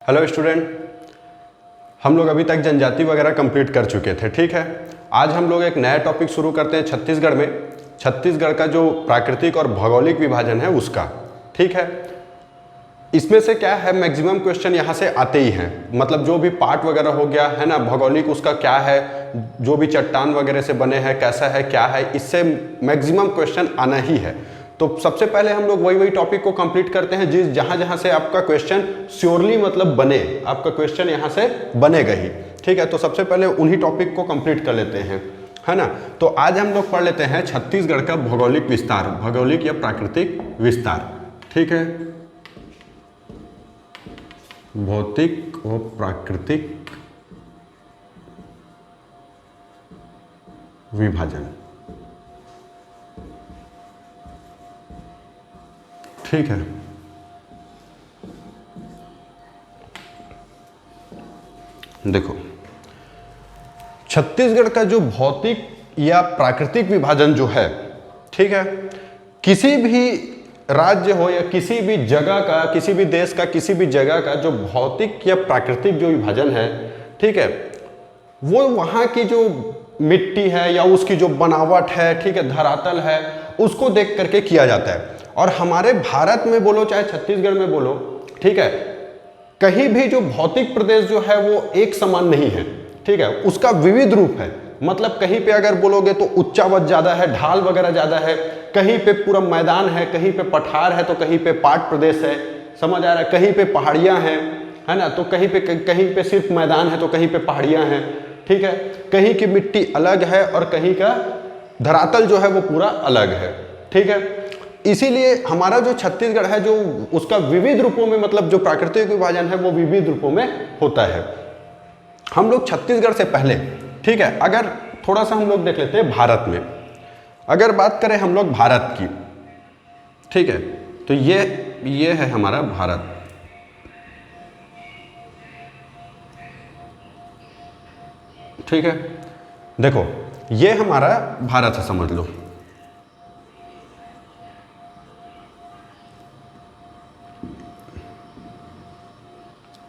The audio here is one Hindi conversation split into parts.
हेलो स्टूडेंट, हम लोग अभी तक जनजाति वगैरह कंप्लीट कर चुके थे। ठीक है, आज हम लोग एक नया टॉपिक शुरू करते हैं छत्तीसगढ़ में। छत्तीसगढ़ का जो प्राकृतिक और भौगोलिक विभाजन है उसका। ठीक है, इसमें से क्या है, मैक्सिमम क्वेश्चन यहाँ से आते ही हैं। मतलब जो भी पार्ट वगैरह हो गया है ना, भौगोलिक उसका क्या है, जो भी चट्टान वगैरह से बने हैं, कैसा है, क्या है, इससे मैक्सिमम क्वेश्चन आना ही है। तो सबसे पहले हम लोग वही टॉपिक को कंप्लीट करते हैं जिस जहाँ से आपका क्वेश्चन श्योरली मतलब बने, आपका क्वेश्चन यहाँ से बनेगा ही। ठीक है, तो सबसे पहले उन्हीं टॉपिक को कंप्लीट कर लेते हैं, है ना। तो आज हम लोग पढ़ लेते हैं छत्तीसगढ़ का भौगोलिक विस्तार, भौगोलिक या प्राकृतिक विस्तार। ठीक है, भौतिक और प्राकृतिक विभाजन। ठीक है, देखो छत्तीसगढ़ का जो भौतिक या प्राकृतिक विभाजन जो है, ठीक है, किसी भी राज्य हो या किसी भी जगह का, किसी भी देश का, किसी भी जगह का जो भौतिक या प्राकृतिक जो विभाजन है, ठीक है, वो वहाँ की जो मिट्टी है या उसकी जो बनावट है, ठीक है, धरातल है, उसको देख करके किया जाता है। और हमारे भारत में बोलो चाहे छत्तीसगढ़ में बोलो, ठीक है, कहीं भी जो भौतिक प्रदेश जो है वो एक समान नहीं है। ठीक है, उसका विविध रूप है। मतलब कहीं पे अगर बोलोगे तो ऊंचावत ज्यादा है, ढाल वगैरह ज्यादा है, कहीं पे पूरा मैदान है, कहीं पे पठार है, तो कहीं पे पाट प्रदेश है, समझ आ रहा है, कहीं पे पहाड़ियां हैं, है ना, तो कहीं पे सिर्फ मैदान है, तो कहीं पे पहाड़ियां हैं। ठीक है, कहीं की मिट्टी अलग है और कहीं का धरातल जो है वो पूरा अलग है। ठीक है, इसीलिए हमारा जो छत्तीसगढ़ है जो उसका विविध रूपों में, मतलब जो प्राकृतिक विभाजन है वो विविध रूपों में होता है। हम लोग छत्तीसगढ़ से पहले, ठीक है, अगर थोड़ा सा हम लोग देख लेते हैं भारत में, अगर बात करें हम लोग भारत की, ठीक है, तो ये है हमारा भारत। ठीक है, देखो ये हमारा भारत है, समझ लो।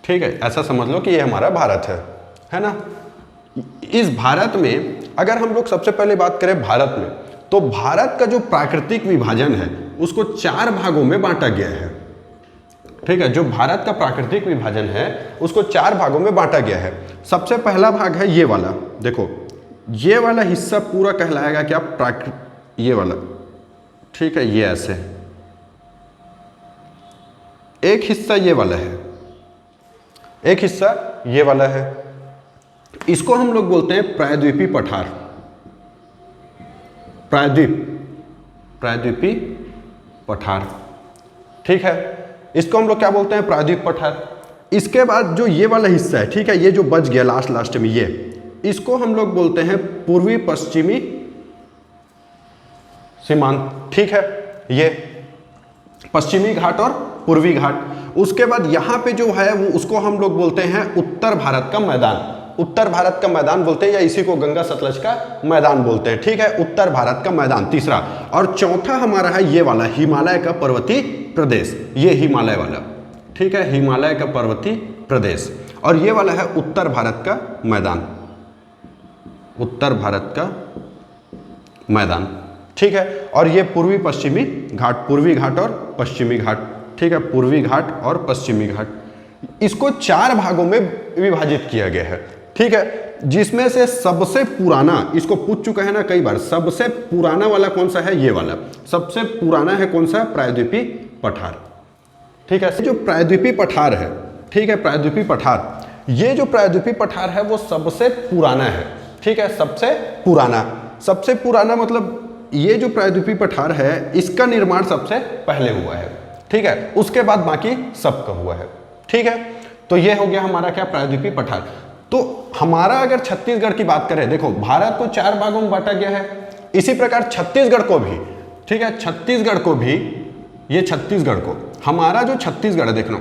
ठीक है, ऐसा समझ लो कि ये हमारा भारत है ना। इस भारत में अगर हम लोग सबसे पहले बात करें भारत में, तो भारत का जो प्राकृतिक विभाजन है उसको 4 भागों में बांटा गया है। ठीक है, जो भारत का प्राकृतिक विभाजन है उसको 4 भागों में बांटा गया है। सबसे पहला भाग है ये वाला, देखो ये वाला हिस्सा पूरा कहलाएगा क्या, ये वाला। ठीक है, ये ऐसे एक हिस्सा ये वाला है, एक हिस्सा ये वाला है, इसको हम लोग बोलते हैं प्रायद्वीपीय पठार, प्रायद्वीपीय पठार। ठीक है, इसको हम लोग क्या बोलते हैं, प्रायद्वीप पठार। इसके बाद जो ये वाला हिस्सा है, ठीक है, ये जो बच गया लास्ट में, ये इसको हम लोग बोलते हैं पूर्वी पश्चिमी सीमांत। ठीक है, ये पश्चिमी घाट और पूर्वी घाट। उसके बाद यहाँ पे जो है वो उसको हम लोग बोलते हैं उत्तर भारत का मैदान, उत्तर भारत का मैदान बोलते हैं, या इसी को गंगा सतलज का मैदान बोलते हैं। ठीक है, उत्तर भारत का मैदान तीसरा। और चौथा हमारा है ये वाला हिमालय का पर्वतीय प्रदेश, ये हिमालय वाला। ठीक है, हिमालय का पर्वतीय प्रदेश। और ये वाला है उत्तर भारत का मैदान, उत्तर भारत का मैदान। ठीक है, और ये पूर्वी पश्चिमी घाट, पूर्वी घाट और पश्चिमी घाट। ठीक है, पूर्वी घाट और पश्चिमी घाट, इसको 4 भागों में विभाजित किया गया है। ठीक है, जिसमें से सबसे पुराना, इसको पूछ चुका है ना कई बार, सबसे पुराना वाला कौन सा है, ये वाला सबसे पुराना है। कौन सा, प्रायद्वीपीय पठार। ठीक है, जो प्रायद्वीपीय पठार है, ठीक है, प्रायद्वीपीय पठार, ये जो प्रायद्वीपीय पठार है वो सबसे पुराना है। ठीक है, सबसे पुराना मतलब ये जो प्रायद्वीपीय पठार है इसका निर्माण सबसे पहले हुआ है। ठीक है, उसके बाद बाकी सबका हुआ है। ठीक है, तो ये हो गया हमारा क्या, प्रायद्वीपीय पठार। तो हमारा अगर छत्तीसगढ़ की बात करें, देखो भारत को 4 भागों में बांटा गया है, इसी प्रकार छत्तीसगढ़ को भी। ठीक है, छत्तीसगढ़ को भी, ये छत्तीसगढ़ को, हमारा जो छत्तीसगढ़ है, देखना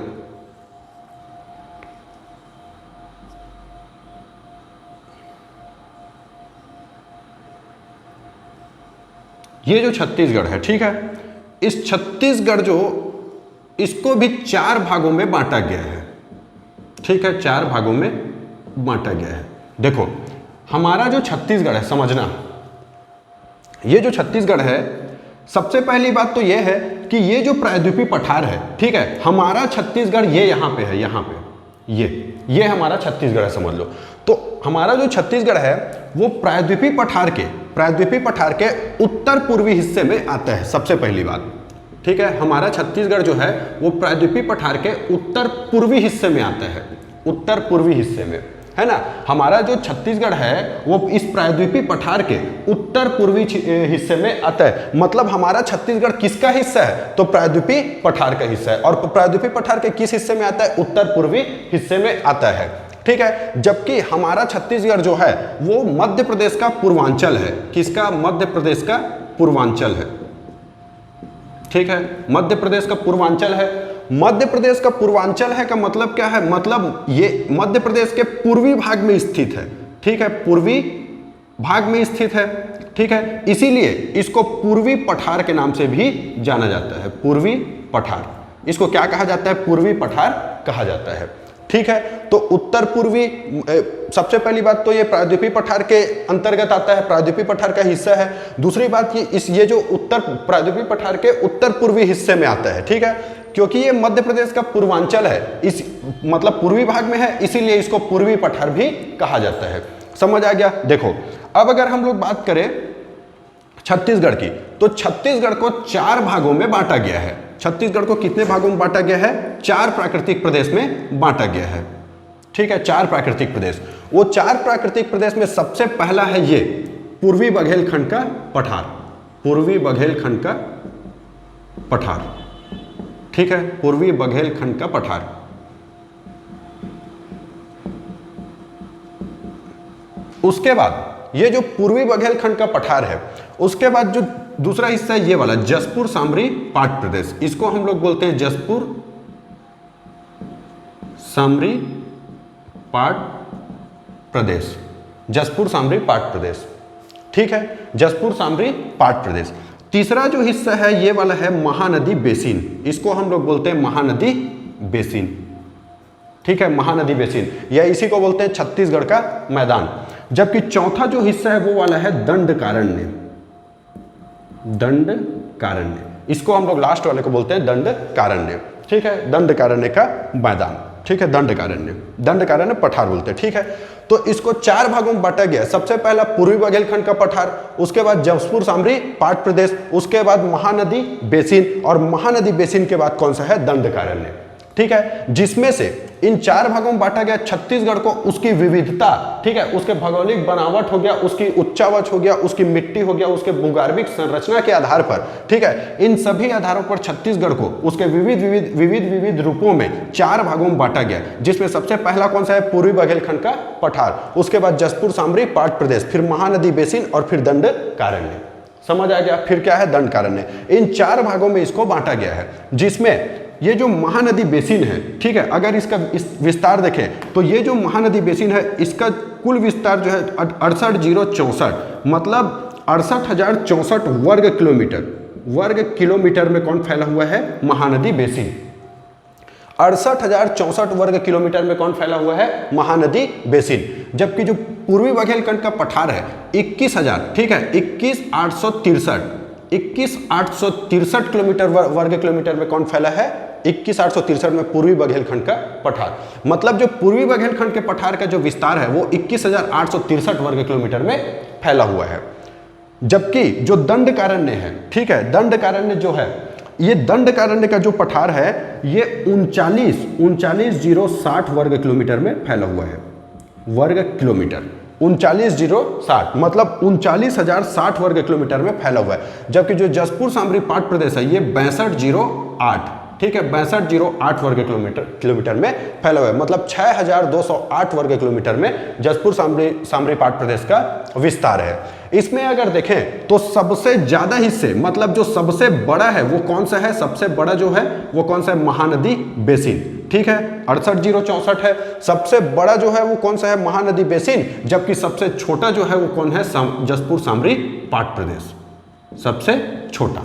ये जो छत्तीसगढ़ है, ठीक है, इस छत्तीसगढ़ जो, इसको भी 4 भागों में बांटा गया है। ठीक है, 4 भागों में बांटा गया है। देखो हमारा जो छत्तीसगढ़ है, समझना ये जो छत्तीसगढ़ है, सबसे पहली बात तो ये है कि ये जो प्रायद्वीपीय पठार है, ठीक है, हमारा छत्तीसगढ़ ये यहाँ पे है, यहाँ पे ये हमारा छत्तीसगढ़ है, समझ लो। तो हमारा जो छत्तीसगढ़ है वो प्रायद्वीपीय पठार के उत्तर पूर्वी हिस्से में आता है, सबसे पहली बात। ठीक है, हमारा छत्तीसगढ़ जो है वो प्रायद्वीपीय पठार के उत्तर पूर्वी हिस्से में आता है, उत्तर पूर्वी हिस्से में, है ना। हमारा जो छत्तीसगढ़ है वो इस प्रायद्वीपीय पठार के उत्तर पूर्वी हिस्से में आता है। मतलब हमारा छत्तीसगढ़ किसका हिस्सा है? तो प्रायद्वीपीय पठार का हिस्सा है। और प्रायद्वीपीय पठार के किस हिस्से में आता है? उत्तर पूर्वी हिस्से में आता है। ठीक है, जबकि हमारा छत्तीसगढ़ जो है वो मध्य प्रदेश का पूर्वांचल है। किसका? मध्य प्रदेश का पूर्वांचल है। ठीक है, मध्य प्रदेश का पूर्वांचल है। मध्य प्रदेश का पूर्वांचल है का मतलब क्या है? मतलब ये मध्य प्रदेश के पूर्वी भाग में स्थित है। ठीक है, पूर्वी भाग में स्थित है। ठीक है, इसीलिए इसको पूर्वी पठार के नाम से भी जाना जाता है। पूर्वी पठार, इसको क्या कहा जाता है? पूर्वी पठार कहा जाता है। ठीक है, तो उत्तर पूर्वी, सबसे पहली बात तो ये प्रायद्वीपीय पठार के अंतर्गत आता है, प्रायद्वीपीय पठार का हिस्सा है। दूसरी बात ये जो उत्तर प्रायद्वीपीय पठार के उत्तर पूर्वी हिस्से में आता है। ठीक है, क्योंकि ये मध्य प्रदेश का पूर्वांचल है, इस मतलब पूर्वी भाग में है, इसीलिए इसको पूर्वी पठार भी कहा जाता है। समझ आ गया? देखो अब अगर हम लोग बात करें छत्तीसगढ़ की, तो छत्तीसगढ़ को 4 भागों में बांटा गया है। छत्तीसगढ़ को कितने भागों में बांटा गया है? 4 प्राकृतिक प्रदेश में बांटा गया है। ठीक है, 4 प्राकृतिक प्रदेश। वो 4 प्राकृतिक प्रदेश में सबसे पहला है ये पूर्वी बघेलखंड का पठार। पूर्वी बघेलखंड का पठार। ठीक है, पूर्वी बघेलखंड का पठार। उसके बाद ये जो पूर्वी बघेलखंड का पठार है, उसके बाद जो दूसरा हिस्सा है ये वाला जसपुर सामरी पाट प्रदेश, इसको हम लोग बोलते हैं जसपुर सामरी पाट प्रदेश। जसपुर सामरी पाट प्रदेश। ठीक है, जसपुर सामरी पाट प्रदेश। तीसरा जो हिस्सा है ये वाला है महानदी बेसिन, इसको हम लोग बोलते हैं महानदी बेसिन। ठीक है, महानदी बेसिन, या इसी को बोलते हैं छत्तीसगढ़ का मैदान। जबकि चौथा जो हिस्सा है वो वाला है दंडकारण्य। दंडकारण्य, इसको हम लोग लास्ट वाले को बोलते हैं दंडकारण्य। ठीक है, दंडकारण्य का मैदान। ठीक है, दंडकारण्य पठार बोलते हैं। ठीक है, तो इसको 4 भागों में बांटा गया। सबसे पहला पूर्वी बघेलखंड का पठार, उसके बाद जसपुर सामरी पाट प्रदेश, उसके बाद महानदी बेसिन, और महानदी बेसिन के बाद कौन सा है? दंडकारण्य। ठीक है, जिसमें से इन 4 भागों में बांटा गया छत्तीसगढ़ को उसकी विविधता, ठीक है, उसके भौगोलिक बनावट हो गया, उसकी उच्चावच हो गया, उसकी मिट्टी हो गया, उसके भूगर्भिक संरचना के आधार पर, ठीक है, इन सभी आधारों पर छत्तीसगढ़ को उसके विविध रूपों में 4 भागों में बांटा गया। जिसमें सबसे पहला कौन सा है? पूर्वी बघेलखंड का पठार, उसके बाद जसपुर सामरी पाट प्रदेश, फिर महानदी बेसिन और फिर दंडकारण्य। समझ आ गया? फिर क्या है? दंडकारण्य। इन 4 भागों में इसको बांटा गया है, जिसमें ये जो महानदी बेसिन है, ठीक है, अगर इसका विस्तार देखें तो ये जो महानदी बेसिन है इसका कुल विस्तार जो है 68,064, मतलब 68,064 वर्ग किलोमीटर में कौन फैला हुआ है? महानदी बेसिन। 68,064 वर्ग किलोमीटर में कौन फैला हुआ है? महानदी बेसिन। जबकि जो पूर्वी बघेलखंड का पठार है 21,000, ठीक है, 21,863 किलोमीटर वर्ग किलोमीटर में कौन फैला है? 21,863 में पूर्वी बघेलखंड का पठार। मतलब जो पूर्वी बघेलखंड के पठार का जो विस्तार है वो 21,863 वर्ग किलोमीटर में फैला हुआ है। जबकि जो दंडकारण्य है, ठीक है, दंडकारण्य जो है, ये दंडकारण्य का जो पठार है ये 39,060 वर्ग किलोमीटर में फैला हुआ है। वर्ग किलोमीटर 39,060 मतलब 39,060 वर्ग किलोमीटर में फैला हुआ है। जबकि जो जसपुर सामरी पाट प्रदेश है ये 62,008, ठीक है, 62,008 वर्ग किलोमीटर में फैला हुआ है। मतलब 6,208 वर्ग किलोमीटर में जसपुर सामरी पाट प्रदेश का विस्तार है। इसमें अगर देखें तो सबसे ज्यादा हिस्से, मतलब जो सबसे बड़ा है वो कौन सा है? सबसे बड़ा जो है वो कौन सा है? महानदी बेसिन। ठीक है, 68,064 है। सबसे बड़ा जो है वो कौन सा है? महानदी बेसिन। जबकि सबसे छोटा जो है वो कौन है? जसपुर सामरी पाट प्रदेश। सबसे छोटा,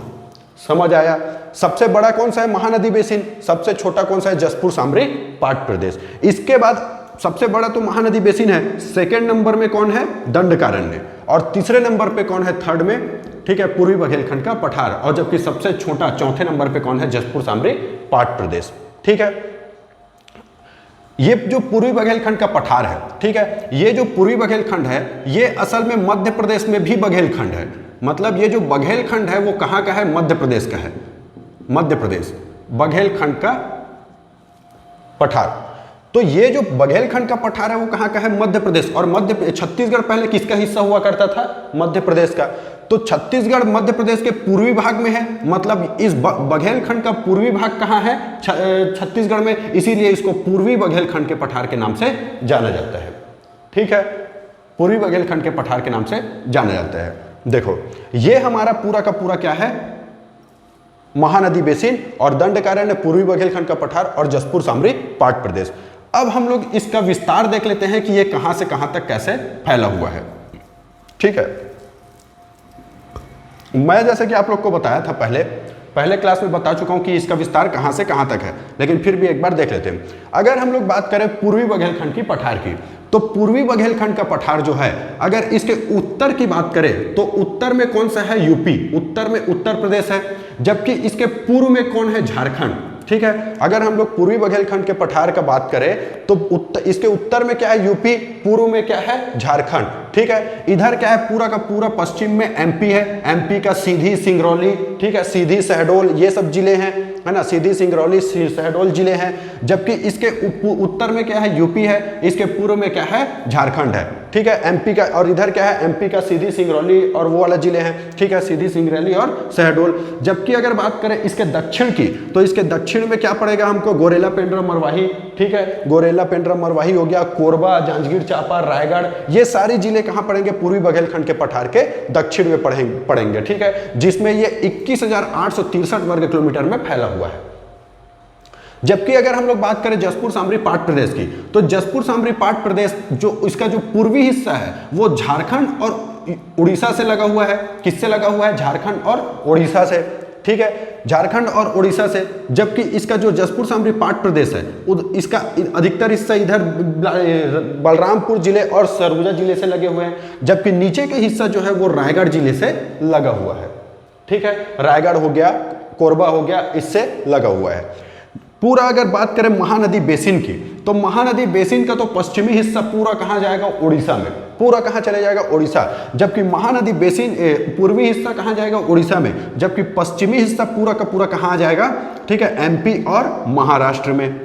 समझ आया। सबसे बड़ा कौन सा है? महानदी बेसिन। सबसे छोटा कौन सा है? जसपुर सामरी पाट प्रदेश। इसके बाद सबसे बड़ा तो महानदी बेसिन है, सेकंड नंबर में कौन है? दंडकारण्य, और तीसरे नंबर पे कौन है? थर्ड में, ठीक है, पूर्वी बघेलखंड का पठार, और जबकि सबसे छोटा चौथे नंबर पे कौन है? जसपुर सामरी पाट प्रदेश। ठीक है, ये जो पूर्वी बघेलखंड का पठार है, ठीक है, ये जो पूर्वी बघेलखंड है ये असल में मध्य प्रदेश में भी बघेलखंड है। मतलब ये जो बघेलखंड है वो कहाँ का है? मध्य प्रदेश का है। मध्य प्रदेश बघेलखंड का पठार। तो ये जो बघेलखंड का पठार है वो कहाँ का है? मध्य प्रदेश। और मध्य छत्तीसगढ़ पहले किसका हिस्सा हुआ करता था? मध्य प्रदेश का। तो छत्तीसगढ़ मध्य प्रदेश के पूर्वी भाग में है, मतलब इस बघेलखंड का पूर्वी भाग कहाँ है? छत्तीसगढ़ में, इसीलिए इसको पूर्वी बघेलखंड के पठार के नाम से जाना जाता है। ठीक है, पूर्वी बघेलखंड के पठार के नाम से जाना जाता है। देखो ये हमारा पूरा का पूरा क्या है? महानदी बेसिन और दंडकारण्य, पूर्वी बघेलखंड का पठार और जसपुर सामरी पाट प्रदेश। अब हम लोग इसका विस्तार देख लेते हैं कि ये कहां से कहां तक कैसे फैला हुआ है। ठीक है, मैं जैसे कि आप लोग को बताया था पहले क्लास में बता चुका हूं कि इसका विस्तार कहां से कहां तक है, लेकिन फिर भी एक बार देख लेते हैं। अगर हम लोग बात करें पूर्वी बघेलखंड की पठार की, तो पूर्वी बघेलखंड का पठार जो है, अगर इसके उत्तर की बात करें तो उत्तर में कौन सा है? यूपी। उत्तर में उत्तर प्रदेश है, जबकि इसके पूर्व में कौन है? झारखंड। ठीक है, अगर हम लोग पूर्वी बघेलखंड के पठार का बात करें तो इसके उत्तर में क्या है? यूपी, पूर्व में क्या है? झारखंड। ठीक है, इधर क्या है? पूरा का पूरा पश्चिम में एमपी है, एमपी का सीधी, सिंगरौली, ठीक है, सीधी, शहडोल, ये सब जिले हैं, है ना, सीधी, सिंगरौली, शहडोल जिले हैं। जबकि इसके उत्तर में क्या है? यूपी है, इसके पूर्व में क्या है? झारखंड है। ठीक है, एमपी का, और इधर क्या है? एमपी का सीधी, सिंगरौली और वो वाला जिले हैं। ठीक है, सीधी, सिंगरौली और शहडोल। जबकि अगर बात करें इसके दक्षिण की, तो इसके दक्षिण में क्या पड़ेगा हमको? गोरेला, पेंड्रा, मरवाही। ठीक है, गोरेला, पेंड्रा, मरवाही हो गया, कोरबा, जांजगीर चांपा, रायगढ़, ये सारे जिले कहां पड़ेंगे? पूर्वी बघेलखंड के पठार के दक्षिण में पड़ेंगे। ठीक है, जिसमें ये 21,863 वर्ग किलोमीटर में फैला हुआ है। जबकि अगर हम लोग बात करें जसपुर सामरी पाट प्रदेश की, तो जसपुर सामरी पाट प्रदेश जो इसका जो पूर्वी हिस्सा है वो झारखंड और उड़ीसा से लगा हुआ है। किससे लगा हुआ है? झारखंड और उड़ीसा से। ठीक है, झारखंड और उड़ीसा से। जबकि इसका जो जसपुर सामरी पाट प्रदेश है इसका अधिकतर हिस्सा इधर बलरामपुर जिले और सरगुजा जिले से लगे हुए हैं, जबकि नीचे के हिस्सा जो है वो रायगढ़ जिले से लगा हुआ है। ठीक है, रायगढ़ हो गया, कोरबा हो गया, इससे लगा हुआ है। पूरा अगर बात करें महानदी बेसिन की, तो महानदी बेसिन का तो पश्चिमी हिस्सा पूरा कहां जाएगा? उड़ीसा में। पूरा कहां चले जाएगा? उड़ीसा। जबकि महानदी बेसिन पूर्वी हिस्सा कहां जाएगा? उड़ीसा में। जबकि पश्चिमी हिस्सा पूरा का पूरा कहां आ जाएगा? ठीक है, एमपी और महाराष्ट्र में।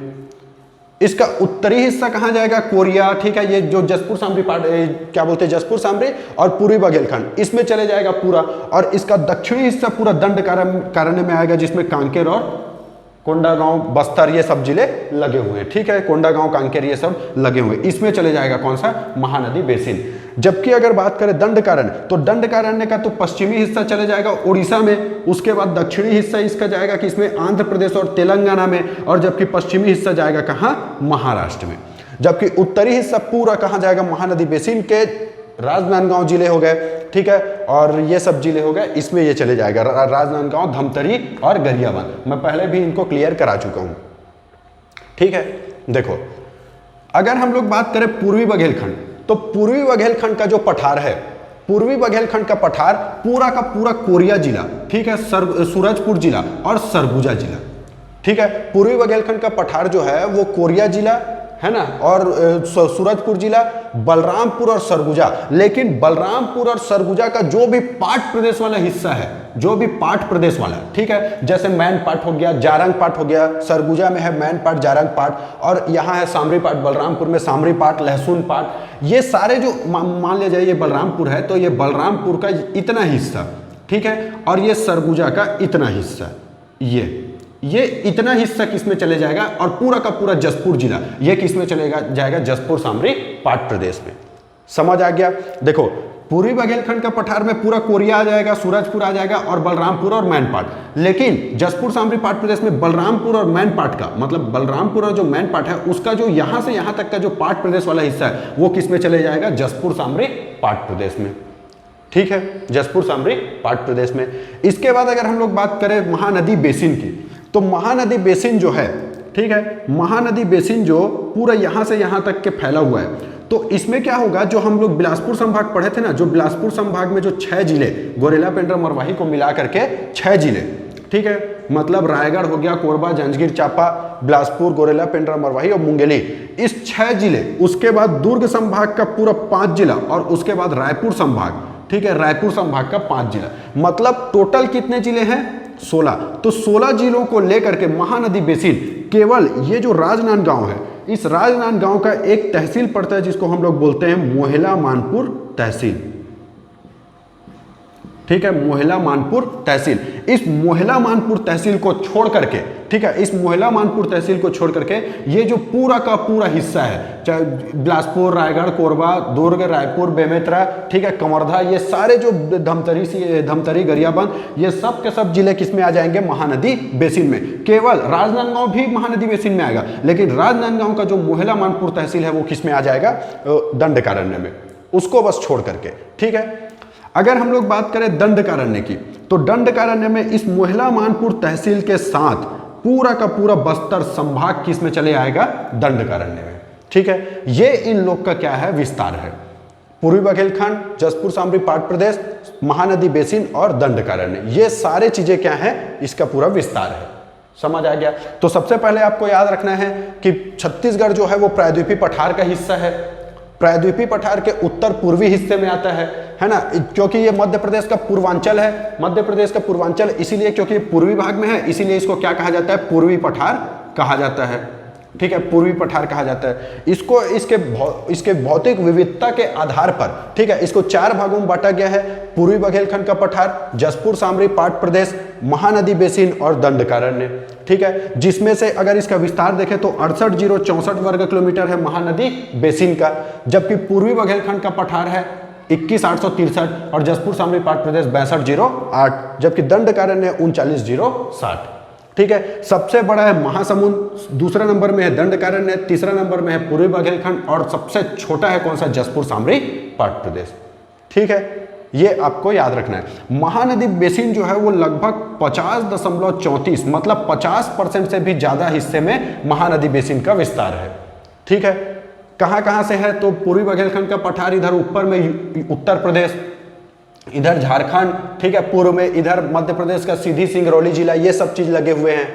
इसका उत्तरी हिस्सा कहां जाएगा? कोरिया। ठीक है, ये जो जसपुर सामरी क्या बोलते हैं? जसपुर सामरी और पूर्वी बघेलखंड, इसमें चले जाएगा पूरा। और इसका दक्षिणी हिस्सा पूरा दंडकारण्य में आएगा, जिसमें कांकेर और कोंडागांव, बस्तर, ये सब जिले लगे हुए हैं। ठीक है, कोंडागांव, कांकेर, ये सब लगे हुए, इसमें चले जाएगा कौन सा? महानदी बेसिन। जबकि अगर बात करें दंडकारण्य, तो दंडकारण्य का तो पश्चिमी हिस्सा चले जाएगा उड़ीसा में, उसके बाद दक्षिणी हिस्सा इसका जाएगा कि इसमें आंध्र प्रदेश और तेलंगाना में, और जबकि पश्चिमी हिस्सा जाएगा कहाँ? महाराष्ट्र में। जबकि उत्तरी हिस्सा पूरा कहाँ जाएगा? महानदी बेसिन के राजनांदगांव जिले हो गए, ठीक है, और ये सब जिले हो गए, इसमें ये चले जाएगा राजनांदगांव, धमतरी और गरियाबंद। मैं पहले भी इनको क्लियर करा चुका हूं। ठीक है, देखो अगर हम लोग बात करें पूर्वी बघेलखंड, तो पूर्वी बघेलखंड का जो पठार है, पूर्वी बघेलखंड का पठार पूरा का पूरा कोरिया जिला, ठीक है, सूरजपुर जिला और सरगुजा जिला। ठीक है, पूर्वी बघेलखंड का पठार जो है वो कोरिया जिला है ना, और सूरजपुर जिला, बलरामपुर और सरगुजा। लेकिन बलरामपुर और सरगुजा का जो भी पाट प्रदेश वाला हिस्सा है, जो भी पाट प्रदेश वाला, ठीक है, जैसे मैन पाट हो गया, जारंग पाट हो गया, सरगुजा में है मैन पाट, जारंग पाट, और यहाँ है सामरी पाट, बलरामपुर में सामरी पाट, लहसुन पाट, ये सारे जो मान लिया जाए ये बलरामपुर है, तो ये बलरामपुर का इतना हिस्सा, ठीक है, और ये सरगुजा का इतना हिस्सा, ये इतना हिस्सा किसमें चले जाएगा, और पूरा का पूरा जसपुर जिला ये किसमें चलेगा जाएगा? जसपुर सामरी पाट प्रदेश में। समझ आ गया? देखो पूर्वी बघेलखंड का पठार में पूरा कोरिया आ जाएगा, सूरजपुर आ जाएगा और बलरामपुर और मैनपाट। लेकिन जसपुर सामरी पाट प्रदेश में बलरामपुर और मैनपाट का, मतलब बलरामपुर और जो मैनपाट है उसका जो यहां से यहां तक का जो पाट प्रदेश वाला हिस्सा है वो किस में चले जाएगा? जसपुर सामरी पाट प्रदेश में। ठीक है, जसपुर सामरी पाट प्रदेश में। इसके बाद अगर हम लोग बात करें महानदी बेसिन की, तो महानदी बेसिन जो है, ठीक है, महानदी बेसिन जो पूरा यहाँ से यहाँ तक के फैला हुआ है, तो इसमें क्या होगा, जो हम लोग बिलासपुर संभाग पढ़े थे ना, जो बिलासपुर संभाग में जो 6 जिले गोरेला, पेंड्रा, मरवाही को मिला करके 6 जिले, ठीक है, मतलब रायगढ़ हो गया, कोरबा, जांजगीर चांपा, बिलासपुर, गोरेला, पेंड्रा, मरवाही और मुंगेली, इस 6 जिले, उसके बाद दुर्ग संभाग का पूरा 5 जिला और उसके बाद रायपुर संभाग, ठीक है, रायपुर संभाग का 5 जिला, मतलब टोटल कितने जिले हैं, 16। तो 16 जिलों को लेकर के महानदी बेसिन, केवल ये जो राजनांदगांव है, इस राजनांदगांव का एक तहसील पड़ता है जिसको हम लोग बोलते हैं मोहला मानपुर तहसील, ठीक है, मोहला मानपुर तहसील। इस मोहला मानपुर तहसील को छोड़ करके, ठीक है, इस मोहला मानपुर तहसील को छोड़ करके ये जो पूरा का पूरा हिस्सा है, चाहे बिलासपुर, रायगढ़, कोरबा, दुर्ग, रायपुर, बेमेतरा, ठीक है, कवर्धा, ये सारे जो धमतरी, गरियाबंद, ये सब के सब जिले किस में आ जाएंगे, महानदी बेसिन में। केवल राजनांदगांव भी महानदी बेसिन में आएगा, लेकिन राजनांदगांव का जो मोहला मानपुर तहसील है वो किस में आ जाएगा, दंडकारण्य में, उसको बस छोड़ करके, ठीक है। अगर हम लोग बात करें दंडकारण्य की, तो दंडकारण्य में इस मोहला मानपुर तहसील के साथ पूरा का पूरा बस्तर संभाग किस में चले आएगा, दंडकारण्य में, ठीक है। ये इन लोग का क्या है, विस्तार है, पूर्वी बघेलखंड, जसपुर सामरी पाट प्रदेश, महानदी बेसिन और दंडकारण्य, ये सारे चीजें क्या है, इसका पूरा विस्तार है। समझ आ गया। तो सबसे पहले आपको याद रखना है कि छत्तीसगढ़ जो है वो प्रायद्वीपीय पठार का हिस्सा है, प्रायद्वीपीय पठार के उत्तर पूर्वी हिस्से में आता है ना, क्योंकि ये मध्य प्रदेश का पूर्वांचल है, मध्य प्रदेश का पूर्वांचल इसीलिए क्योंकि पूर्वी भाग में है, इसीलिए इसको क्या कहा जाता है, पूर्वी पठार कहा जाता है, ठीक है, पूर्वी पठार कहा जाता है। इसको इसके भौतिक विविधता के आधार पर, ठीक है, इसको 4 भागों में बांटा गया है, पूर्वी बघेलखंड का पठार, जसपुर सामरी पाट प्रदेश, महानदी बेसिन और दंडकारण्य, ठीक है, जिसमें से अगर इसका विस्तार देखें तो 68,064 वर्ग किलोमीटर है महानदी बेसिन का, जबकि पूर्वी बघेलखंड का पठार है 21,863 और जसपुर सामरी पाट प्रदेश 62,008, जबकि दंडकारण्य 39,060, ठीक है। सबसे बड़ा है महासमुंद, दूसरा नंबर में है दंडकारण्य, तीसरा नंबर में है पूर्वी बघेलखंड और सबसे छोटा है कौन सा, जसपुर सामरी पाट प्रदेश, ठीक है। ये आपको याद रखना है। महानदी बेसिन जो है वो लगभग 50.34 मतलब 50% से भी ज्यादा हिस्से में महानदी बेसिन का विस्तार है, ठीक है। कहां कहां से है, तो पूर्वी बघेलखंड का पठार इधर ऊपर में उत्तर प्रदेश, इधर झारखंड, ठीक है, पूर्व में इधर मध्य प्रदेश का सीधी सिंगरौली जिला, ये सब चीज लगे हुए हैं,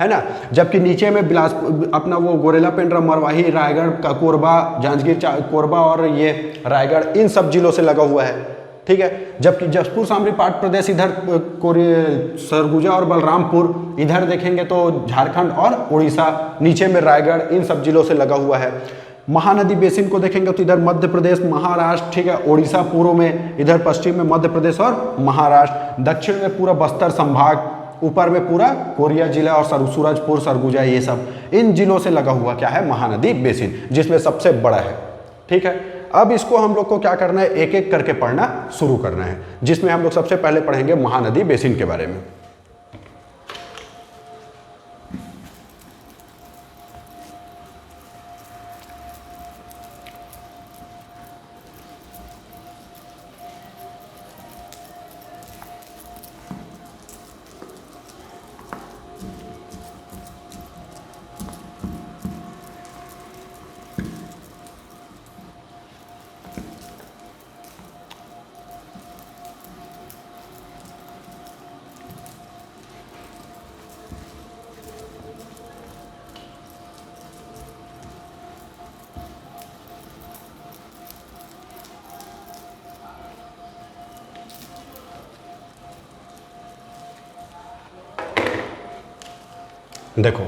है ना। जबकि नीचे में बिलासपुर अपना वो गोरेला, पेंड्रा, मरवाही, रायगढ़ का कोरबा, जांजगीर कोरबा और ये रायगढ़, इन सब जिलों से लगा हुआ है, ठीक है। जबकि जसपुर सामरी पाट प्रदेश इधर सरगुजा और बलरामपुर, इधर देखेंगे तो झारखंड और उड़ीसा, नीचे में रायगढ़, इन सब जिलों से लगा हुआ है। महानदी बेसिन को देखेंगे तो इधर मध्य प्रदेश, महाराष्ट्र, ठीक है, उड़ीसा पूर्व में, इधर पश्चिम में मध्य प्रदेश और महाराष्ट्र, दक्षिण में पूरा बस्तर संभाग, ऊपर में पूरा कोरिया जिला और सूरजपुर, सरगुजा, ये सब इन जिलों से लगा हुआ क्या है, महानदी बेसिन, जिसमें सबसे बड़ा है, ठीक है। अब इसको हम लोग को क्या करना है, एक एक करके पढ़ना शुरू करना है, जिसमें हम लोग सबसे पहले पढ़ेंगे महानदी बेसिन के बारे में। देखो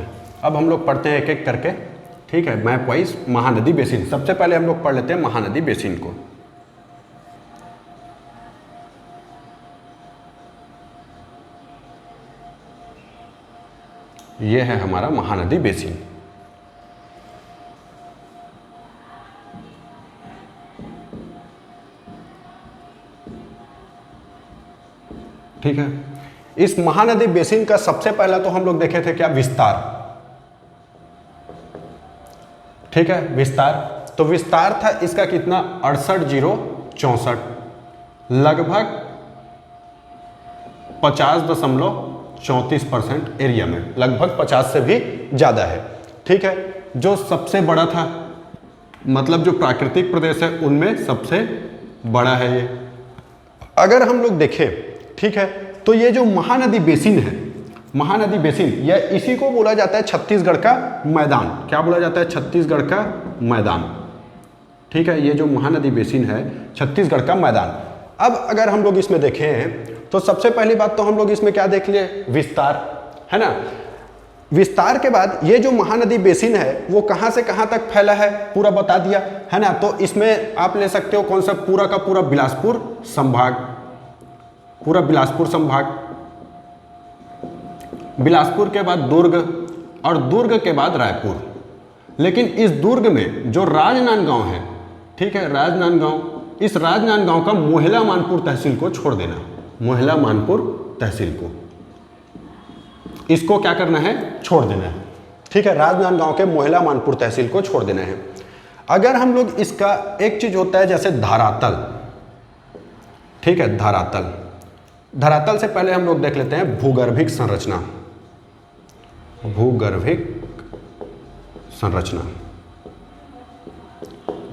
अब हम लोग पढ़ते हैं एक एक करके, ठीक है, मैप वाइज महानदी बेसिन। सबसे पहले हम लोग पढ़ लेते हैं महानदी बेसिन को। यह है हमारा महानदी बेसिन, ठीक है। इस महानदी बेसिन का सबसे पहला तो हम लोग देखे थे क्या, विस्तार, ठीक है, विस्तार। तो विस्तार था इसका कितना, 68,064, लगभग 50.34% एरिया में, लगभग 50 से भी ज़्यादा है। ठीक है, जो सबसे बड़ा था, मतलब जो प्राकृतिक प्रदेश है उनमें सबसे बड़ा है ये। अगर हम लोग देखें, ठीक है, तो ये जो महानदी बेसिन है, महानदी बेसिन, यह इसी को बोला जाता है छत्तीसगढ़ का मैदान। क्या बोला जाता है? छत्तीसगढ़ का मैदान। ठीक है, ये जो महानदी बेसिन है छत्तीसगढ़ का मैदान। अब अगर हम लोग इसमें देखें तो सबसे पहली बात तो हम लोग इसमें क्या देख लिए? विस्तार, है ना। विस्तार के बाद ये जो महानदी बेसिन है वो कहां से कहां तक फैला है पूरा बता दिया, है ना। तो इसमें आप ले सकते हो कौन सा? पूरा का पूरा बिलासपुर संभाग, पूरा बिलासपुर संभाग, बिलासपुर के बाद दुर्ग और दुर्ग के बाद रायपुर। लेकिन इस दुर्ग में जो राजनांदगांव है, ठीक है, राजनांदगांव, इस राजनांदगांव का मोहला मानपुर तहसील को छोड़ देना, मोहला मानपुर तहसील को, इसको क्या करना है? छोड़ देना है। ठीक है, राजनांदगांव के मोहला मानपुर तहसील को छोड़ देना है। अगर हम लोग इसका एक चीज होता है जैसे धरातल, ठीक है, धरातल, धरातल से पहले हम लोग देख लेते हैं भूगर्भिक संरचना, भूगर्भिक संरचना,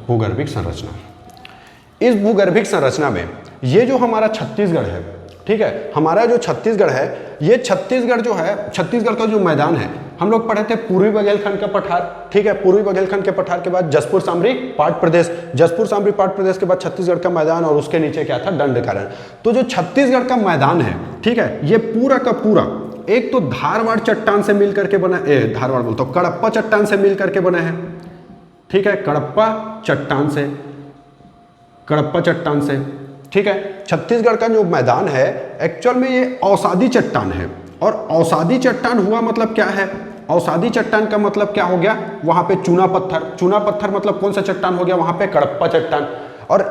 भूगर्भिक संरचना। इस भूगर्भिक संरचना में ये जो हमारा छत्तीसगढ़ है, ठीक है, हमारा जो छत्तीसगढ़ है, ये छत्तीसगढ़ जो है, छत्तीसगढ़ का जो मैदान है, हम लोग पढ़े थे पूर्वी बघेलखंड का पठार। ठीक है, पूर्वी बघेलखंड के पठार के बाद जसपुर सामरी पाट प्रदेश, जसपुर सामरी पाट प्रदेश के बाद छत्तीसगढ़ का मैदान और उसके नीचे क्या था? दंडकारण्य। तो जो छत्तीसगढ़ का मैदान है, ठीक है, ये पूरा का पूरा एक तो धारवाड़ चट्टान से मिल करके बना, धारवाड़ बोलता हूं, कड़प्पा चट्टान से मिल करके बना है। ठीक है, कड़प्पा चट्टान से, कड़प्पा चट्टान से। ठीक है, छत्तीसगढ़ का जो मैदान है एक्चुअल में ये अवसादी चट्टान है। और अवसादी चट्टान हुआ मतलब क्या है? अवसादी चट्टान का मतलब क्या हो गया? वहां पे चूना पत्थर, चूना पत्थर मतलब कौन सा चट्टान हो गया? वहां पे कड़प्पा चट्टान। और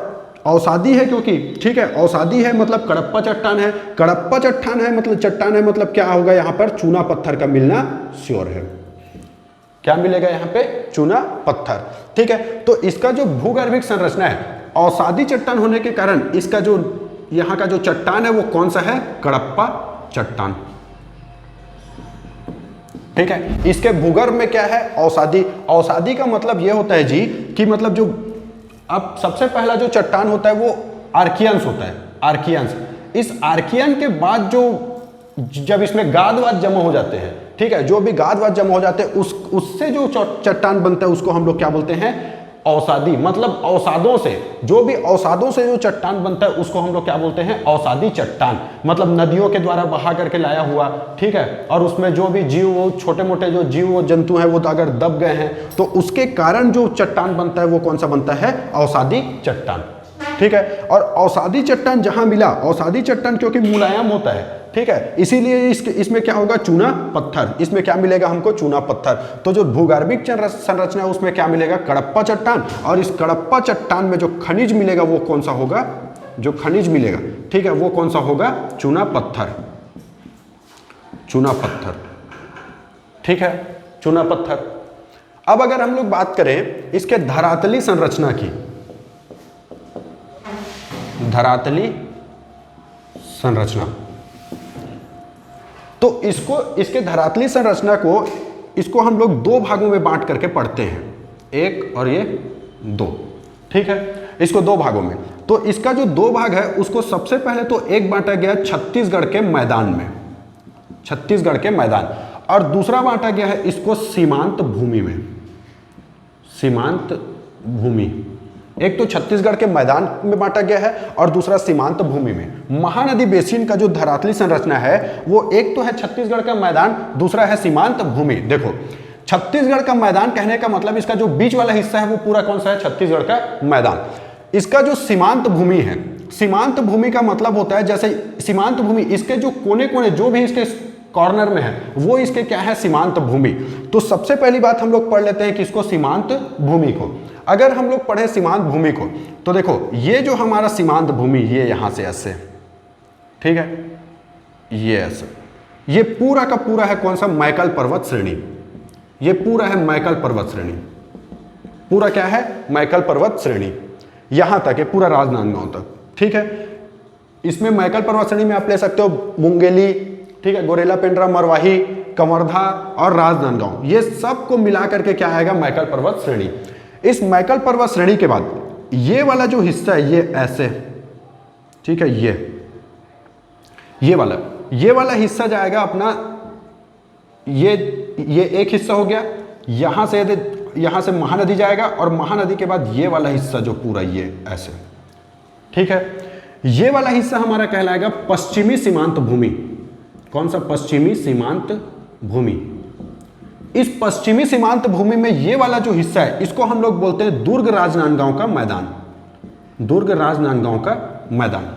अवसादी है क्योंकि, ठीक है, अवसादी है मतलब कड़प्पा चट्टान है, कड़प्पा चट्टान है मतलब चट्टान है मतलब क्या होगा? यहाँ पर चूना पत्थर का मिलना श्योर है। क्या मिलेगा यहाँ पे? चूना पत्थर। ठीक है, तो इसका जो भूगर्भिक संरचना है, अवसादी चट्टान होने के कारण इसका जो यहाँ का जो चट्टान है वो कौन सा है? कड़प्पा चट्टान। ठीक है, इसके भूगर्भ में क्या है? अवसादी। अवसादी का मतलब ये होता है जी कि मतलब जो अब सबसे पहला जो चट्टान होता है वो आर्कियंस होता है, आर्कियंस। इस आर्कियन के बाद जो जब इसमें गाद वाद जमा हो जाते हैं, ठीक है, जो भी गाद वाद जमा हो जाते हैं उससे जो चट्टान बनता है उसको हम लोग क्या बोलते हैं? अवसादी। मतलब अवसादों से, जो भी अवसादों से जो चट्टान बनता है उसको हम लोग क्या बोलते हैं? अवसादी चट्टान। मतलब नदियों के द्वारा बहा करके लाया हुआ, ठीक है, और उसमें जो भी जीव, वो छोटे मोटे जो जीव वो जंतु हैं वो तो अगर दब गए हैं तो उसके कारण जो चट्टान बनता है वो कौन सा बनता है? अवसादी चट्टान। ठीक है, और अवसादी चट्टान जहां मिला, अवसादी चट्टान क्योंकि मुलायम होता है, ठीक है, इसीलिए इसमें क्या होगा? चूना पत्थर। इसमें क्या मिलेगा हमको? चूना पत्थर। तो जो भूगर्भिक संरचना है उसमें क्या मिलेगा? कड़प्पा चट्टान। और इस कड़प्पा चट्टान में जो खनिज मिलेगा वो कौन सा होगा? जो खनिज मिलेगा, ठीक है, वो कौन सा होगा? चूना पत्थर, चूना पत्थर। ठीक है, चूना पत्थर। अब अगर हम लोग बात करें इसके धरातली संरचना की, धरातली संरचना, तो इसको, इसके धरातली संरचना को, इसको हम लोग दो भागों में बांट करके पढ़ते हैं, एक और ये दो। ठीक है, इसको दो भागों में। तो इसका जो दो भाग है उसको सबसे पहले तो एक बांटा गया छत्तीसगढ़ के मैदान में, छत्तीसगढ़ के मैदान, और दूसरा बांटा गया है इसको सीमांत भूमि में, सीमांत भूमि। एक तो छत्तीसगढ़ के मैदान में बांटा गया है और दूसरा सीमांत भूमि में। महानदी बेसिन का जो धरातली संरचना है वो एक तो है छत्तीसगढ़ का मैदान, दूसरा है सीमांत भूमि। देखो, छत्तीसगढ़ का मैदान कहने का मतलब इसका जो बीच वाला हिस्सा है वो पूरा कौन सा है? छत्तीसगढ़ का मैदान। इसका जो सीमांत भूमि है, सीमांत भूमि का मतलब होता है जैसे सीमांत भूमि, इसके जो कोने कोने जो भी इसके कॉर्नर में है वो इसके क्या है? सीमांत भूमि। तो सबसे पहली बात हम लोग पढ़ लेते हैं कि इसको सीमांत भूमि को। अगर हम लोग पढ़े सीमांत भूमि को तो देखो, ये जो हमारा सीमांत भूमि, ये यहां से ऐसे, ठीक है, ये ऐसे, ये पूरा का पूरा है कौन सा? मैकल पर्वत श्रेणी। ये पूरा है मैकल पर्वत श्रेणी, पूरा क्या है? मैकल पर्वत श्रेणी। यहां तक है, पूरा राजनांदगांव तक। ठीक है, इसमें मैकल पर्वत श्रेणी में आप ले सकते हो मुंगेली, ठीक है, गोरेला पेंड्रा, मरवाही, कवर्धा और राजनांदगांव, ये सब को मिला करके क्या आएगा, मैकल पर्वत श्रेणी। इस मैकल पर्वत श्रेणी के बाद ये वाला जो हिस्सा है ये ऐसे, ठीक है, ये वाला हिस्सा जाएगा अपना, ये एक हिस्सा हो गया। यहां से महानदी जाएगा और महानदी के बाद ये वाला हिस्सा जो पूरा ये ऐसे, ठीक है, ये वाला हिस्सा हमारा कहलाएगा पश्चिमी सीमांत भूमि। कौन सा, पश्चिमी सीमांत भूमि। इस पश्चिमी सीमांत भूमि में ये वाला जो हिस्सा है इसको हम लोग बोलते हैं दुर्ग राजनांदगांव का मैदान। दुर्ग राजनांदगांव का मैदान,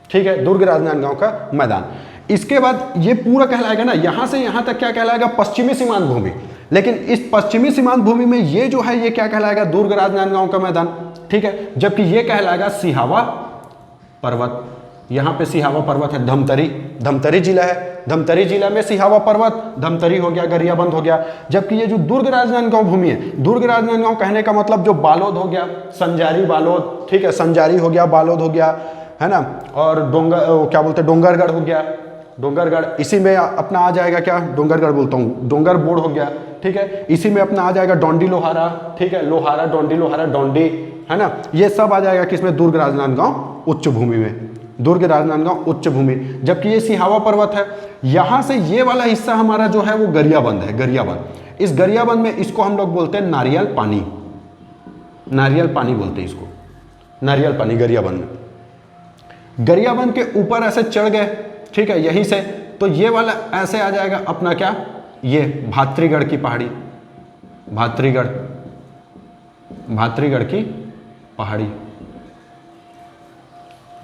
ठीक है, दुर्ग राजनांदगांव का मैदान। इसके बाद ये पूरा कहलाएगा ना, यहां से यहां तक क्या कहलाएगा, पश्चिमी सीमांत भूमि। लेकिन इस पश्चिमी सीमांत भूमि में ये जो है ये क्या कहलाएगा, दुर्ग राजनांदगांव का मैदान, ठीक है। जबकि ये कहलाएगा सिहावा पर्वत। यहां पे सिहावा पर्वत है, धमतरी जिला है, धमतरी जिला में सिहावा पर्वत, धमतरी हो गया, गरियाबंद हो गया। जबकि ये जो दुर्ग राजनांदगांव भूमि है, दुर्ग राजनांदगांव कहने का मतलब जो बालोद हो गया, संजारी बालोद, ठीक है, संजारी हो गया, बालोद हो गया, है ना, और क्या बोलते हैं, डोंगरगढ़ हो गया, डोंगरगढ़, इसी में अपना आ जाएगा क्या, डोंगरगढ़ बोलता हूँ, डोंगरगढ़ हो गया, ठीक है, इसी में अपना आ जाएगा डोंडी लोहारा, ठीक है, लोहारा, डोंडी लोहारा, डोंडी, है ना, ये सब आ जाएगा किसमें, दुर्ग राजनांदगांव उच्च भूमि में, दुर्ग राजनांदगांव उच्च भूमि। जबकि ये सिहावा पर्वत है, यहां से ये वाला हिस्सा हमारा जो है वो गरियाबंद है, गरियाबंद। इस गरियाबंद में इसको हम लोग बोलते हैं नारियल पानी, नारियल पानी बोलते हैं इसको, नारियल पानी गरियाबंद में। गरियाबंद के ऊपर ऐसे चढ़ गए, ठीक है, यहीं से, तो ये वाला ऐसे आ जाएगा अपना क्या, ये भात्रीगढ़ की पहाड़ी, भात्रीगढ़ की पहाड़ी।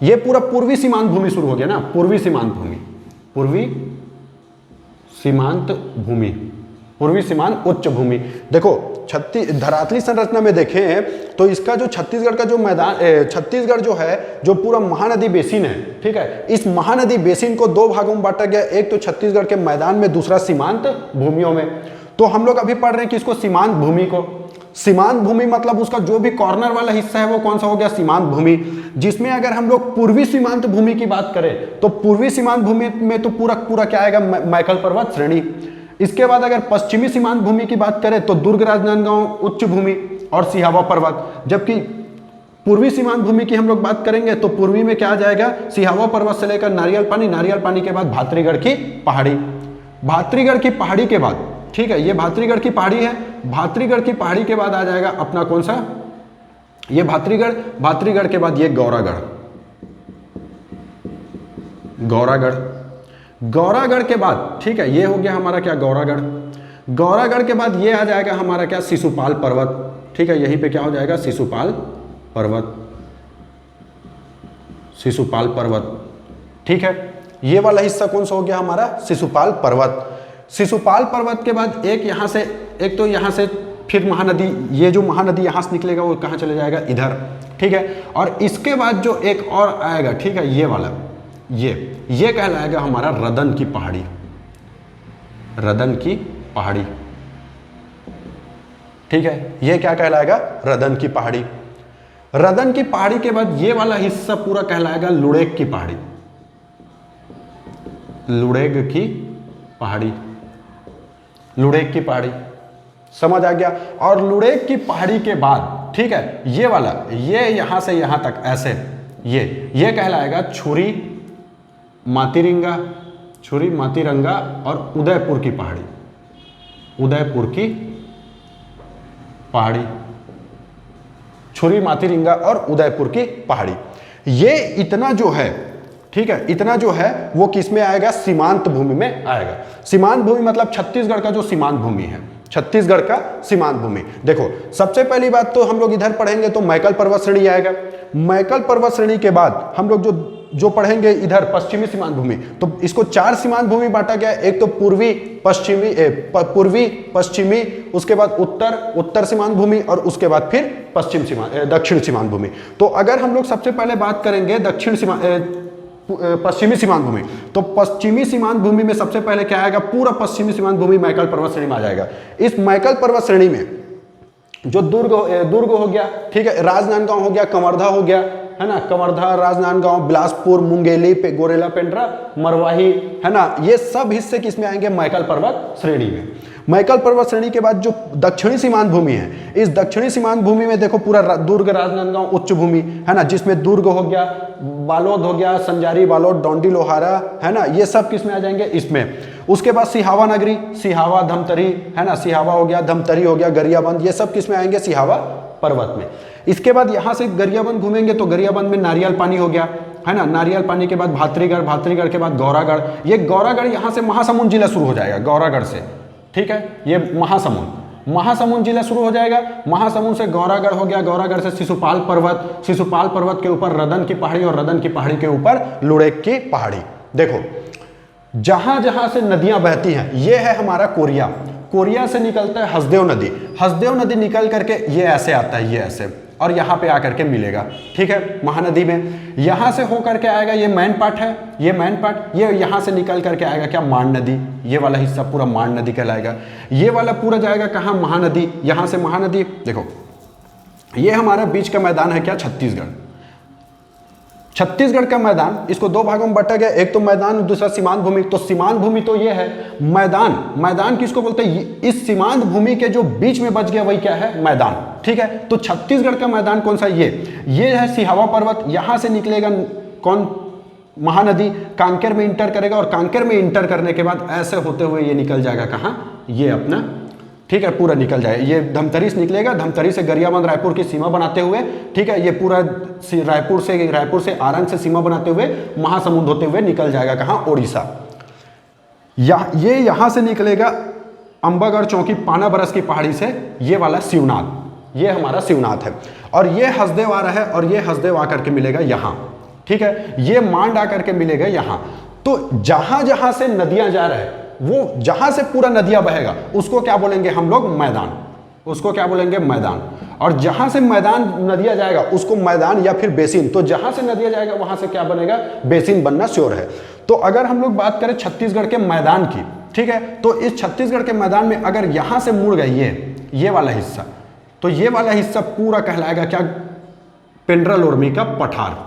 ये पूरा पूर्वी सीमांत भूमि शुरू हो गया ना, पूर्वी सीमांत भूमि, पूर्वी सीमांत भूमि, पूर्वी सीमांत उच्च भूमि। देखो धरातली संरचना में देखें तो इसका जो छत्तीसगढ़ का जो मैदान, छत्तीसगढ़ जो है, जो पूरा महानदी बेसिन है, ठीक है, इस महानदी बेसिन को दो भागों में बांटा गया, एक तो छत्तीसगढ़ के मैदान में, दूसरा सीमांत भूमियों में। तो हम लोग अभी पढ़ रहे हैं कि इसको सीमांत भूमि को, सीमांत भूमि मतलब उसका जो भी कॉर्नर वाला हिस्सा है वो कौन सा हो गया, सीमांत भूमि। जिसमें अगर हम लोग पूर्वी सीमांत भूमि की बात करें तो पूर्वी सीमांत भूमि में तो पूरा क्या आएगा, मैकल पर्वत श्रेणी। इसके बाद अगर पश्चिमी सीमांत भूमि की बात करें तो दुर्ग राजनांदगांव उच्च भूमि और सिहावा पर्वत। जबकि पूर्वी सीमांत भूमि की हम लोग बात करेंगे तो पूर्वी में क्या आ जाएगा, सिहावा पर्वत से लेकर नारियल पानी, नारियल पानी के बाद भात्रीगढ़ की पहाड़ी, भात्रीगढ़ की पहाड़ी के बाद, ठीक है, ये भात्रीगढ़ की पहाड़ी है, भात्रीगढ़ की पहाड़ी के बाद आ जाएगा अपना कौन सा, ये भात्रीगढ़, भात्रीगढ़ के बाद ये गौरागढ़, गौरागढ़, गौरागढ़ के बाद, ठीक है, ये हो गया हमारा क्या, गौरागढ़। गौरागढ़ के बाद ये आ जाएगा हमारा क्या, शिशुपाल पर्वत, ठीक है, यहीं पे क्या हो जाएगा, शिशुपाल पर्वत, शिशुपाल पर्वत, ठीक है। ये वाला हिस्सा कौन सा हो गया हमारा, शिशुपाल पर्वत। शिशुपाल पर्वत के बाद एक यहां से, एक तो यहां से फिर महानदी, ये जो महानदी यहां से निकलेगा वो कहां चले जाएगा, इधर, ठीक है। और इसके बाद जो एक और आएगा, ठीक है, ये वाला, ये कहलाएगा हमारा रदन की पहाड़ी, रदन की पहाड़ी, ठीक है, ये क्या कहलाएगा, रदन की पहाड़ी। रदन की पहाड़ी के बाद ये वाला हिस्सा पूरा कहलाएगा लुड़ेग की पहाड़ी, लुड़ेग की पहाड़ी, लुड़ेग की पहाड़ी, समझ आ गया। और लुड़ेग की पहाड़ी के बाद, ठीक है, ये वाला, ये यहां से यहां तक ऐसे, ये कहलाएगा छुरी मातीरंगा, छुरी मातीरंगा और उदयपुर की पहाड़ी, उदयपुर की पहाड़ी, छुरी मातीरंगा और उदयपुर की पहाड़ी। ये इतना जो है, ठीक है, इतना जो है वो किस में आएगा, सीमांत भूमि में आएगा। सीमांत भूमि मतलब छत्तीसगढ़ का जो सीमांत भूमि है, छत्तीसगढ़ का सीमांत भूमि। देखो सबसे पहली बात तो हम लोग इधर पढ़ेंगे तो मैकल पर्वत श्रेणी आएगा। मैकल पर्वत श्रेणी के बाद हम लोग जो पढ़ेंगे इधर पश्चिमी सीमांत भूमि, तो इसको चार सीमांत भूमि बांटा गया। एक तो पूर्वी पश्चिमी, उसके बाद उत्तर सीमांत भूमि और उसके बाद फिर दक्षिण सीमांत भूमि। तो अगर हम लोग सबसे पहले बात करेंगे पश्चिमी सीमांत भूमि, तो पश्चिमी सीमांत भूमि में सबसे पहले क्या आएगा, पूरा पश्चिमी सीमांत भूमि मैकल पर्वत श्रेणी में आ जाएगा। इस मैकल पर्वत श्रेणी में जो दुर्ग हो गया, ठीक है, राजनांदगांव हो गया, कवर्धा हो गया, है ना, कवर्धा, राजनांदगांव, बिलासपुर, मुंगेली, गोरेला, पेंड्रा, मरवाही, है ना, ये सब हिस्से किसमें आएंगे, मैकल पर्वत श्रेणी में। मैकल पर्वत श्रेणी के बाद जो दक्षिणी सीमांत भूमि है, इस दक्षिणी सीमांत भूमि में देखो पूरा दुर्ग, राजनांदगांव उच्च भूमि, है ना, जिसमें दुर्ग हो गया, बालोद हो गया, संजारी, बालोद, डोंडी, लोहारा, है ना, ये सब किसमें आ जाएंगे, इसमें। उसके बाद सिहावा नगरी, सिहावा, धमतरी, है ना, सिहावा हो गया, धमतरी हो गया, गरियाबंद, ये सब किसमें आएंगे, सिहावा पर्वत में। इसके बाद यहाँ से गरियाबंद घूमेंगे तो गरियाबंद में नारियल पानी हो गया, है ना, नारियल पानी के बाद भातरीगढ़, भातरीगढ़ के बाद गौरागढ़, ये गौरागढ़ यहाँ से महासमुंद जिला शुरू हो जाएगा, गौरागढ़ से, ठीक है, ये महासमुंद जिला शुरू हो जाएगा। महासमुंद से गौरागढ़ हो गया, गौरागढ़ से शिशुपाल पर्वत, शिशुपाल पर्वत के ऊपर रदन की पहाड़ी और रदन की पहाड़ी के ऊपर लुड़ेक की पहाड़ी। देखो जहां जहां से नदियां बहती हैं, ये है हमारा कोरिया, कोरिया से निकलता है हसदेव नदी, हसदेव नदी निकल करके ये ऐसे आता है, ये ऐसे, और यहाँ पे आकर के मिलेगा, ठीक है, महानदी में। यहाँ से होकर के आएगा, ये मैन पार्ट है, ये मैन पार्ट, ये यहाँ से निकल करके आएगा क्या, मांड नदी, ये वाला हिस्सा पूरा मांड नदी कहलाएगा। ये वाला पूरा जाएगा कहाँ, महानदी, यहाँ से महानदी। देखो ये हमारा बीच का मैदान है क्या, छत्तीसगढ़, छत्तीसगढ़ का मैदान, इसको दो भागों में बांटा गया, एक तो मैदान, दूसरा सीमांत भूमि। तो सीमांत भूमि तो ये है, मैदान, मैदान किसको बोलते हैं, इस सीमांत भूमि के जो बीच में बच गया वही क्या है, मैदान, ठीक है। तो छत्तीसगढ़ का मैदान कौन सा, ये है सिहावा पर्वत, यहां से निकलेगा कौन, महानदी, कांकेर में इंटर करेगा, और कांकेर में इंटर करने के बाद ऐसे होते हुए ये निकल जाएगा कहाँ, ये अपना, ठीक है, पूरा निकल जाए, ये धमतरी से निकलेगा, धमतरी से गरियाबंद, रायपुर की सीमा बनाते हुए, ठीक है, ये पूरा रायपुर से आरंग से सीमा बनाते हुए महासमुंद होते हुए निकल जाएगा कहाँ, ओडिशा। ये यहाँ से निकलेगा अंबागढ़ चौकी, पाना बरस की पहाड़ी से, ये वाला शिवनाथ, ये हमारा शिवनाथ है, और ये हसदेव आ रहा है, और ये हसदेव आकर के मिलेगा यहाँ, ठीक है, ये मांड आकर के मिलेगा यहाँ। तो जहां जहां से नदियां जा रहे हैं, वो जहां से पूरा नदियां बहेगा उसको क्या बोलेंगे हम लोग, मैदान, उसको क्या बोलेंगे, मैदान। और जहां से मैदान नदियां जाएगा उसको मैदान या फिर बेसिन। तो जहां से नदियां जाएगा वहां से क्या बनेगा, बेसिन बनना श्योर है। तो अगर हम लोग बात करें छत्तीसगढ़ के मैदान की, ठीक है, तो इस छत्तीसगढ़ के मैदान में अगर यहां से मुड़ गई ये वाला हिस्सा, तो ये वाला हिस्सा पूरा कहलाएगा क्या, पेंड्रा लोरमी का पठार,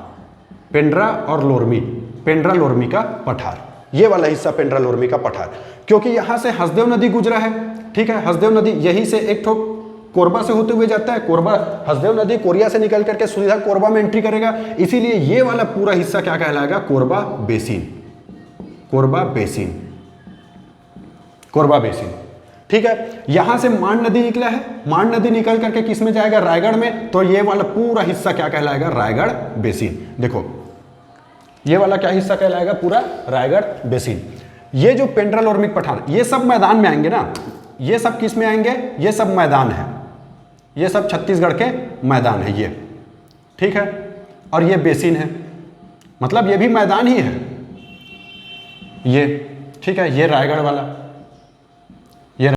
पेंड्रा और लोरमी, पेंड्रा लोरमी का पठार, ये वाला हिस्सा पेंड्रा लोरमी का पठार, क्योंकि यहां से हसदेव नदी गुजरा है, ठीक है, हसदेव नदी यही से एक ठोक कोरबा से होते हुए जाता है, कोरबा, हसदेव नदी कोरिया से निकल करके सीधा कोरबा में एंट्री करेगा, इसीलिए ये वाला पूरा हिस्सा क्या कहलाएगा, Korba basin, Korba basin, Korba basin, ठीक है। यहां से मांड नदी निकला है, मांड नदी निकल करके किस में जाएगा, रायगढ़ में, तो ये वाला पूरा हिस्सा क्या कहलाएगा, रायगढ़ बेसिन। देखो ये वाला क्या हिस्सा कहलाएगा, पूरा रायगढ़ बेसिन। ये जो पेंड्रा लोरमिक पठार, ये सब मैदान में आएंगे ना, ये सब किस में आएंगे, ये सब मैदान है, ये सब छत्तीसगढ़ के मैदान है ये, ठीक है, और ये बेसिन है, मतलब ये भी मैदान ही है ये, ठीक है, ये रायगढ़ वाला,